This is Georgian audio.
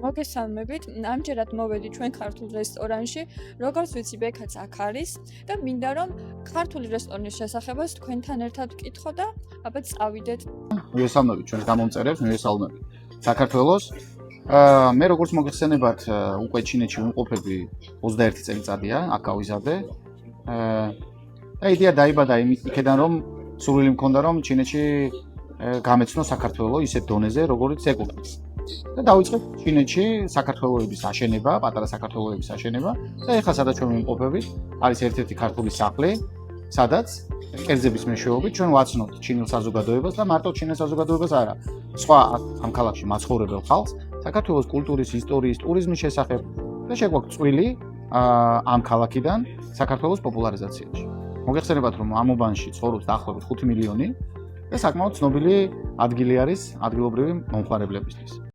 მოგესალმებით. ამჯერად მოვედი ჩვენ ქართულ რესტორანში, როგორც ვიცი, ბექაც აქ არის და მინდა რომ ქართული რესტორნის შესახებას თქვენთან ერთად ვკითხო და აბა წავიდეთ. მოგესალმებით ჩვენს გამომწერებს, მოგესალმებით საქართველოს. მე როგორც მოგეხსენებათ, უკვე ჩინეთში ვიმყოფები 21 წელიწადია, აქ გავიზარდე. და იდეა დაიბადა იქედან რომ სურვილი მქონდა რომ ჩინეთში გამეცნო საქართველოს ისეთ დონეზე, როგორც ეკუთვნის. და დავიწყეთ ჩინეთში საქართველოების აშენება, პატარა საქართველოების აშენება და ეხლა სადაც ჩვენ ვიმყოფებით, არის ერთ-ერთი ქართული სახლი, სადაც კერძების მეშვეობით ჩვენ ვაცნობთ ჩინელ საზოგადოებას და მარტო ჩინელ საზოგადოებას არა, სხვა ამ ქალაქში მაცხოვრებელ ხალხს საქართველოს კულტურის, ისტორიის, ტურიზმის შესახებ და შეგვაქვს წვლილი ამ ქალაქიდან საქართველოს პოპულარიზაციაში. მოგეხსენებათ რომ ამ უბანში ცხოვრობს დაახლოებით 5 მილიონი და საკმაოდ ცნობილი ადგილი არის ადგილობრივი მომხმარებლებისთვის.